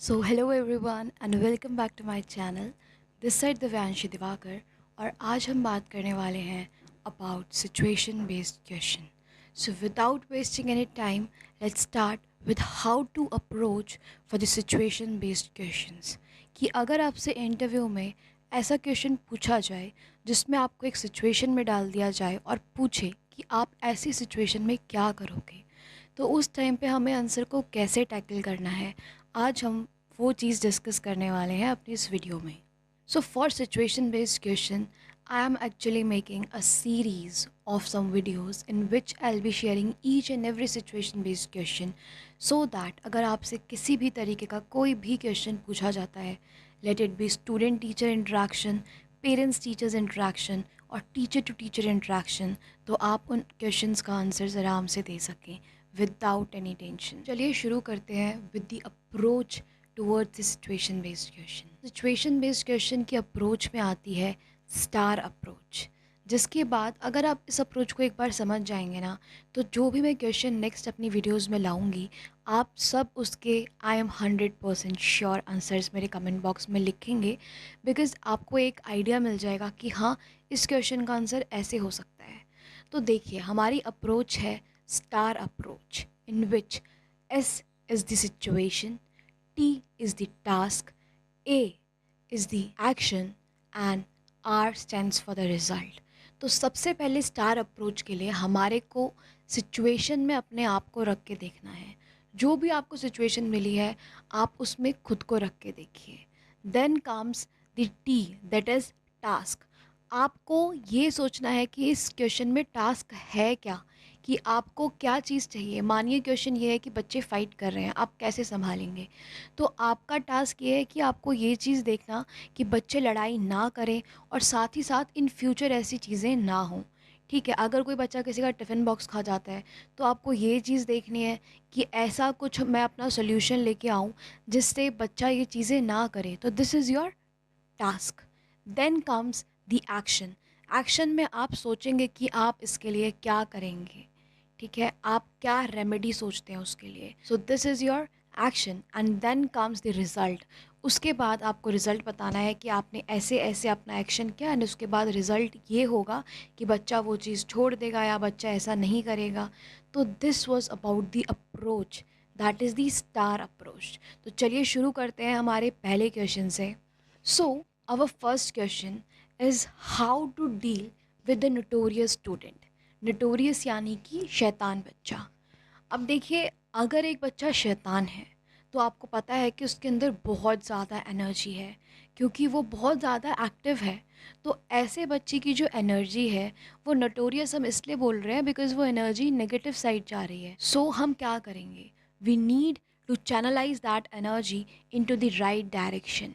So hello everyone and welcome back to my channel. This side Divyanshi Diwakar. और आज हम बात करने वाले हैं about situation based question. So without wasting any time, let's start with how to approach for the situation based questions. कि अगर आपसे इंटरव्यू में ऐसा क्वेश्चन पूछा जाए जिसमें आपको एक सिचुएशन में डाल दिया जाए और पूछे कि आप ऐसी सिचुएशन में क्या करोगे, तो उस टाइम पे हमें आंसर को कैसे टैकल करना है, आज हम वो चीज़ डिस्कस करने वाले हैं अपनी इस वीडियो में। So for situation based question, I am actually making a series of some videos in which I will be sharing each and every situation based question, so that अगर आपसे किसी भी तरीके का कोई भी क्वेश्चन पूछा जाता है, let it be student teacher interaction, parents teachers interaction और टीचर टू टीचर इंट्रैक्शन, तो आप उन क्वेश्चंस का आंसर्स आराम से दे सकें विदाउट एनी टेंशन। चलिए शुरू करते हैं with the approach towards the situation based question. Situation based question की अप्रोच में आती है स्टार अप्रोच, जिसके बाद अगर आप इस अप्रोच को एक बार समझ जाएंगे ना, तो जो भी मैं क्वेश्चन नेक्स्ट अपनी वीडियोस में लाऊंगी, आप सब उसके आई एम 100% श्योर आंसर्स मेरे कमेंट बॉक्स में लिखेंगे। बिकॉज़ आपको एक आइडिया मिल जाएगा कि हाँ, इस क्वेश्चन का आंसर ऐसे हो सकता है। तो देखिए, हमारी अप्रोच है star approach, in which S is the situation, T is the task, A is the action and R stands for the result। तो सबसे पहले स्टार अप्रोच के लिए हमारे को सिचुएशन में अपने आप को रख के देखना है। जो भी आपको सिचुएशन मिली है, आप उसमें खुद को रख के देखिए। Then comes the T, that is task. आपको ये सोचना है कि इस क्वेश्चन में टास्क है क्या, कि आपको क्या चीज़ चाहिए। मानिए क्वेश्चन ये है कि बच्चे फ़ाइट कर रहे हैं, आप कैसे संभालेंगे। तो आपका टास्क ये है कि आपको ये चीज़ देखना कि बच्चे लड़ाई ना करें और साथ ही साथ इन फ्यूचर ऐसी चीज़ें ना हों। ठीक है, अगर कोई बच्चा किसी का टिफ़िन बॉक्स खा जाता है, तो आपको ये चीज़ देखनी है कि ऐसा कुछ मैं अपना सॉल्यूशन लेके आऊँ जिससे बच्चा ये चीज़ें ना करे। तो this is your task. Then comes the action. Action में आप सोचेंगे कि आप इसके लिए क्या करेंगे। ठीक है, आप क्या रेमेडी सोचते हैं उसके लिए। So this is your action and then comes the result. उसके बाद आपको रिज़ल्ट बताना है कि आपने ऐसे ऐसे अपना एक्शन किया एंड उसके बाद रिज़ल्ट ये होगा कि बच्चा वो चीज़ छोड़ देगा या बच्चा ऐसा नहीं करेगा। तो this was about the approach, that is the star approach. तो चलिए शुरू करते हैं हमारे पहले क्वेश्चन से। सो our first question is how to deal with the notorious student। notorious यानी कि शैतान बच्चा। अब देखिए, अगर एक बच्चा शैतान है तो आपको पता है कि उसके अंदर बहुत ज़्यादा एनर्जी है, क्योंकि वो बहुत ज़्यादा एक्टिव है। तो ऐसे बच्चे की जो एनर्जी है, वो नोटोरियस हम इसलिए बोल रहे हैं बिकॉज वो एनर्जी नेगेटिव साइड जा रही है। सो हम क्या करेंगे, we need to channelize that energy into the right direction.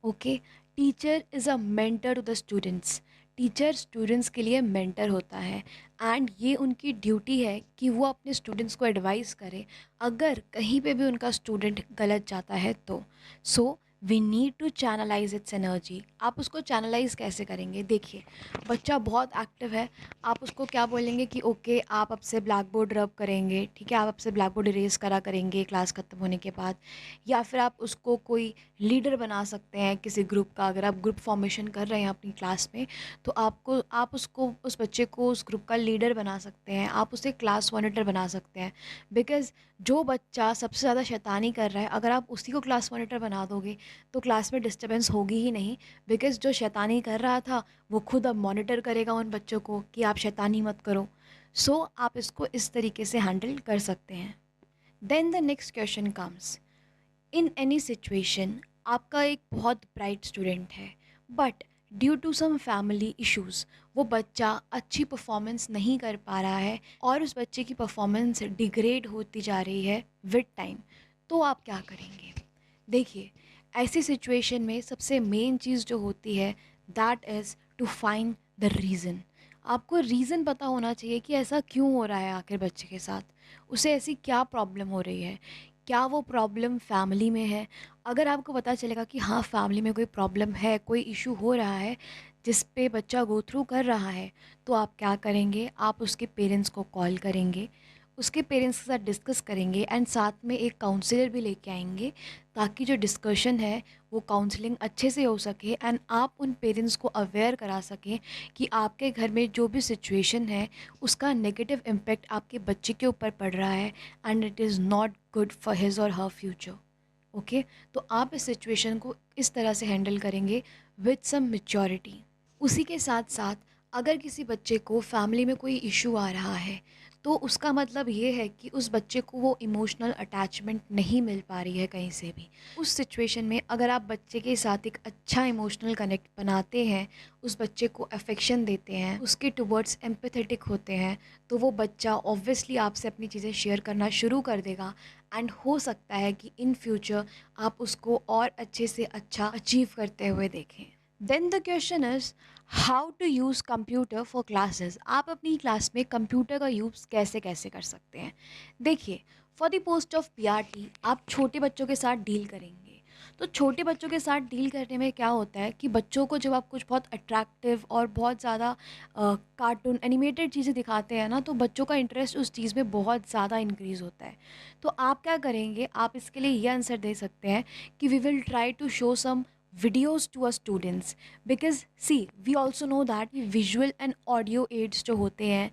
Okay, teacher is a mentor to the students. Teacher students के लिए मेंटर होता है एंड ये उनकी ड्यूटी है कि वो अपने स्टूडेंट्स को एडवाइस करें अगर कहीं पे भी उनका स्टूडेंट गलत जाता है तो। So we need to channelize its energy. आप उसको चैनलाइज कैसे करेंगे, देखिए, बच्चा बहुत एक्टिव है, आप उसको क्या बोलेंगे कि ओके आप अब से ब्लैक बोर्ड रब करेंगे, ठीक है, आप अब से ब्लैक बोर्ड इरेज करा करेंगे क्लास ख़त्म होने के बाद। या फिर आप उसको कोई लीडर बना सकते हैं किसी ग्रुप का। अगर आप ग्रुप फॉर्मेशन कर रहे हैं अपनी क्लास में, तो आप उसको, उस बच्चे को उस ग्रुप का लीडर बना सकते हैं, आप उसे क्लास मॉनिटर बना सकते हैं। बिकॉज़ जो बच्चा सबसे ज़्यादा शैतानी कर रहा है, अगर आप उसी को क्लास मॉनिटर बना दोगे तो क्लास में डिस्टर्बेंस होगी ही नहीं। बिकॉज़ जो शैतानी कर रहा था वो खुद अब मॉनिटर करेगा उन बच्चों को कि आप शैतानी मत करो। सो आप इसको इस तरीके से हैंडल कर सकते हैं। Then the next question comes, in any situation आपका एक बहुत ब्राइट स्टूडेंट है, but due to some family issues वो बच्चा अच्छी परफॉर्मेंस नहीं कर पा रहा है और उस बच्चे की परफॉर्मेंस डिग्रेड होती जा रही है विद टाइम। तो आप क्या करेंगे, देखिए, ऐसी सिचुएशन में सबसे मेन चीज़ जो होती है, that is to find the reason. आपको रीज़न पता होना चाहिए कि ऐसा क्यों हो रहा है आखिर बच्चे के साथ, उसे ऐसी क्या प्रॉब्लम हो रही है। क्या वो प्रॉब्लम फैमिली में है? अगर आपको पता चलेगा कि हाँ, फैमिली में कोई प्रॉब्लम है, कोई इशू हो रहा है जिस पे बच्चा गो थ्रू कर रहा है, तो आप क्या करेंगे, आप उसके पेरेंट्स को कॉल करेंगे, उसके पेरेंट्स के साथ डिस्कस करेंगे एंड साथ में एक काउंसलर भी लेके आएंगे, ताकि जो डिस्कशन है वो काउंसलिंग अच्छे से हो सके एंड आप उन पेरेंट्स को अवेयर करा सकें कि आपके घर में जो भी सिचुएशन है उसका नेगेटिव इम्पेक्ट आपके बच्चे के ऊपर पड़ रहा है and it is not good for his और हर फ्यूचर। ओके, तो आप इस सिचुएशन को इस तरह से हैंडल करेंगे विद सम मेच्योरिटी। उसी के साथ साथ अगर किसी बच्चे को फैमिली में कोई इशू आ रहा है, तो उसका मतलब ये है कि उस बच्चे को वो इमोशनल अटैचमेंट नहीं मिल पा रही है कहीं से भी। उस सिचुएशन में अगर आप बच्चे के साथ एक अच्छा इमोशनल कनेक्ट बनाते हैं, उस बच्चे को अफेक्शन देते हैं, उसके टुवर्ड्स एम्पैथेटिक होते हैं, तो वो बच्चा ऑब्वियसली आपसे अपनी चीज़ें शेयर करना शुरू कर देगा एंड हो सकता है कि इन फ्यूचर आप उसको और अच्छे से अच्छा अचीव करते हुए देखें। Then the question is how to use computer for classes. आप अपनी क्लास में कंप्यूटर का यूज़ कैसे कैसे कर सकते हैं। देखिए, for the post of PRT आप छोटे बच्चों के साथ डील करेंगे, तो छोटे बच्चों के साथ डील करने में क्या होता है कि बच्चों को जब आप कुछ बहुत अट्रैक्टिव और बहुत ज़्यादा कार्टून एनिमेटेड चीज़ें दिखाते हैं ना, तो बच्चों का इंटरेस्ट उस चीज़ में बहुत ज़्यादा इंक्रीज़ होता है। तो आप क्या करेंगे, आप इसके लिए ये आंसर दे सकते हैं कि we will try to show some videos to our students, because see we also know that visual and audio aids जो होते हैं,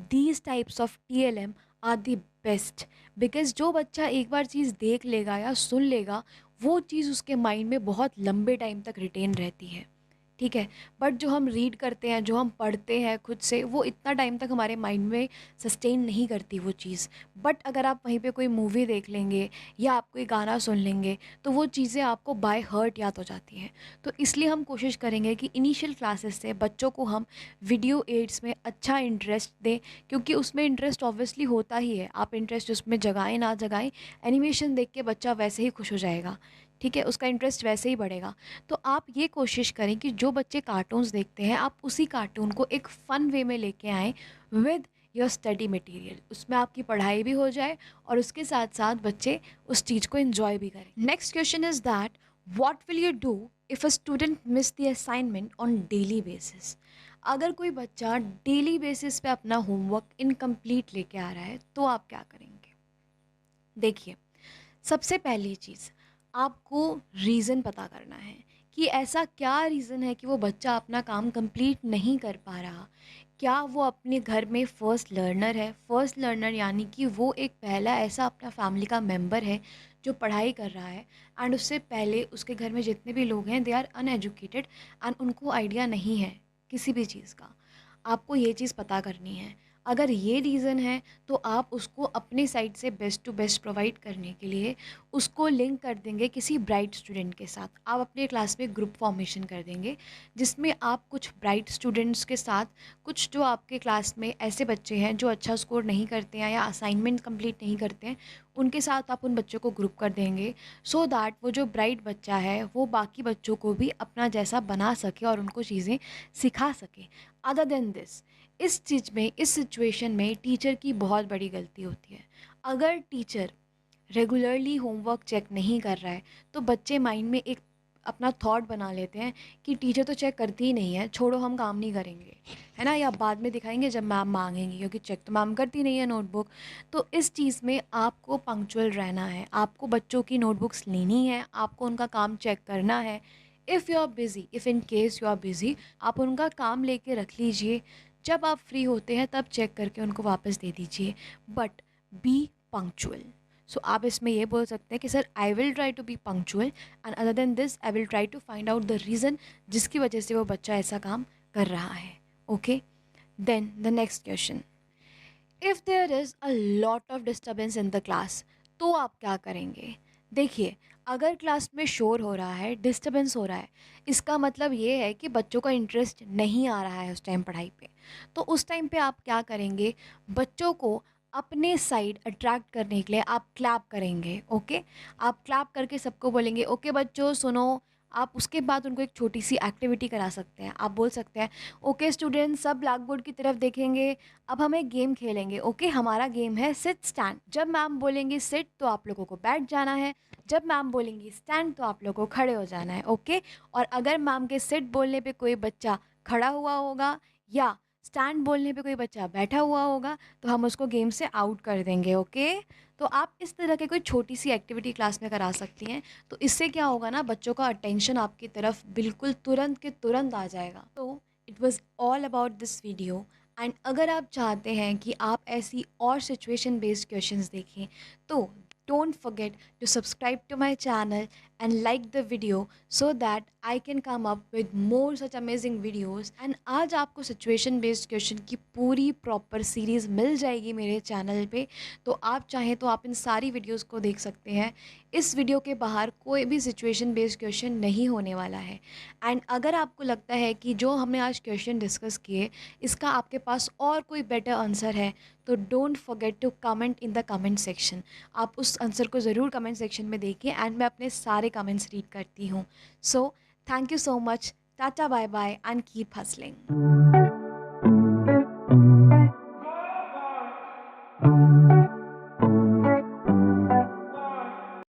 these types of TLM are the best, because जो बच्चा एक बार चीज़ देख लेगा या सुन लेगा वो चीज़ उसके माइंड में बहुत लंबे टाइम तक रिटेन रहती है। ठीक है, बट जो हम रीड करते हैं, जो हम पढ़ते हैं खुद से, वो इतना टाइम तक हमारे माइंड में सस्टेन नहीं करती वो चीज़। बट अगर आप वहीं पे कोई मूवी देख लेंगे या आप कोई गाना सुन लेंगे, तो वो चीज़ें आपको बाय हार्ट याद हो जाती हैं। तो इसलिए हम कोशिश करेंगे कि इनिशियल क्लासेस से बच्चों को हम वीडियो एड्स में अच्छा इंटरेस्ट दें, क्योंकि उसमें इंटरेस्ट ऑब्वियसली होता ही है। आप इंटरेस्ट उसमें जगाएं ना जगाएं, एनिमेशन देख के बच्चा वैसे ही खुश हो जाएगा। ठीक है, उसका इंटरेस्ट वैसे ही बढ़ेगा। तो आप ये कोशिश करें कि जो बच्चे कार्टून्स देखते हैं, आप उसी कार्टून को एक फ़न वे में लेके आएँ विद योर स्टडी मटेरियल। उसमें आपकी पढ़ाई भी हो जाए और उसके साथ साथ बच्चे उस चीज़ को एंजॉय भी करें। Next question is that what will you do if a student miss the assignment on daily basis. अगर कोई बच्चा डेली बेसिस पे अपना होमवर्क इनकम्प्लीट लेके आ रहा है, तो आप क्या करेंगे। देखिए, सबसे पहली चीज़ आपको रीज़न पता करना है कि ऐसा क्या रीज़न है कि वो बच्चा अपना काम कंप्लीट नहीं कर पा रहा। क्या वो अपने घर में फ़र्स्ट लर्नर है, फ़र्स्ट लर्नर यानी कि वो एक पहला ऐसा अपना फैमिली का मेंबर है जो पढ़ाई कर रहा है एंड उससे पहले उसके घर में जितने भी लोग हैं दे आर अनएजुकेटेड एंड उनको आइडिया नहीं है किसी भी चीज़ का। आपको ये चीज़ पता करनी है। अगर ये रीज़न है, तो आप उसको अपने साइड से बेस्ट टू बेस्ट प्रोवाइड करने के लिए उसको लिंक कर देंगे किसी ब्राइट स्टूडेंट के साथ। आप अपने क्लास में ग्रुप फॉर्मेशन कर देंगे, जिसमें आप कुछ ब्राइट स्टूडेंट्स के साथ कुछ जो आपके क्लास में ऐसे बच्चे हैं जो अच्छा स्कोर नहीं करते हैं या असाइनमेंट कंप्लीट नहीं करते हैं, उनके साथ आप उन बच्चों को ग्रुप कर देंगे, सो दैट वो जो ब्राइट बच्चा है वो बाकी बच्चों को भी अपना जैसा बना सके और उनको चीज़ें सिखा सके। अदर देन दिस, इस चीज़ में, इस सिचुएशन में टीचर की बहुत बड़ी गलती होती है। अगर टीचर रेगुलरली होमवर्क चेक नहीं कर रहा है, तो बच्चे माइंड में एक अपना थॉट बना लेते हैं कि टीचर तो चेक करती ही नहीं है, छोड़ो हम काम नहीं करेंगे, है ना, या बाद में दिखाएंगे जब मैम मांगेंगी, क्योंकि चेक तो मैम करती नहीं है नोटबुक। तो इस चीज़ में आपको पंक्चुअल रहना है, आपको बच्चों की नोटबुक्स लेनी है, आपको उनका काम चेक करना है। If you are busy, if in case you are busy, आप उनका काम लेके रख लीजिए, जब आप फ्री होते हैं तब चेक करके उनको वापस दे दीजिए, बट बी पंक्चुअल। सो आप इसमें ये बोल सकते हैं कि sir I will try to be punctual and other than this I will try to find out the reason जिसकी वजह से वो बच्चा ऐसा काम कर रहा है। Okay, then the next question, if there is a lot of disturbance in the class, तो आप क्या करेंगे। देखिए, अगर क्लास में शोर हो रहा है, डिस्टर्बेंस हो रहा है, इसका मतलब ये है कि बच्चों का इंटरेस्ट नहीं आ रहा है उस टाइम पढ़ाई पे। तो उस टाइम पे आप क्या करेंगे, बच्चों को अपने साइड अट्रैक्ट करने के लिए आप क्लैप करेंगे। ओके, आप क्लैप करके सबको बोलेंगे ओके बच्चों सुनो। आप उसके बाद उनको एक छोटी सी एक्टिविटी करा सकते हैं। आप बोल सकते हैं ओके स्टूडेंट, सब ब्लैक बोर्ड की तरफ देखेंगे, अब हम एक गेम खेलेंगे। ओके, हमारा गेम है सिट स्टैंड। जब मैम बोलेंगी सिट तो आप लोगों को बैठ जाना है, जब मैम बोलेंगी स्टैंड तो आप लोगों को खड़े हो जाना है। ओके, और अगर मैम के सिट बोलने पे कोई बच्चा खड़ा हुआ होगा या स्टैंड बोलने पे कोई बच्चा बैठा हुआ होगा तो हम उसको गेम से आउट कर देंगे, ओके। तो आप इस तरह की कोई छोटी सी एक्टिविटी क्लास में करा सकती हैं, तो इससे क्या होगा ना, बच्चों का अटेंशन आपकी तरफ बिल्कुल तुरंत के तुरंत आ जाएगा। तो it was all about this video. And अगर आप चाहते हैं कि आप ऐसी और सिचुएशन बेस्ड क्वेश्चंस देखें, तो don't forget to subscribe to my channel and like the video so that I can come up with more such amazing videos। and आज आपको situation based question की पूरी proper series मिल जाएगी मेरे channel पे, तो आप चाहें तो आप इन सारी videos को देख सकते हैं। इस वीडियो के बाहर कोई भी situation based question नहीं होने वाला है। एंड अगर आपको लगता है कि जो हमने आज क्वेश्चन डिस्कस किए इसका आपके पास और कोई बेटर आंसर है, तो don't forget to comment in the comment section. आप उस आंसर को ज़रूर कमेंट सेक्शन में देखिए एंड मैं अपने सारे कमेंट्स रीड करती हूँ। So thank you so much, tata bye bye and keep hustling.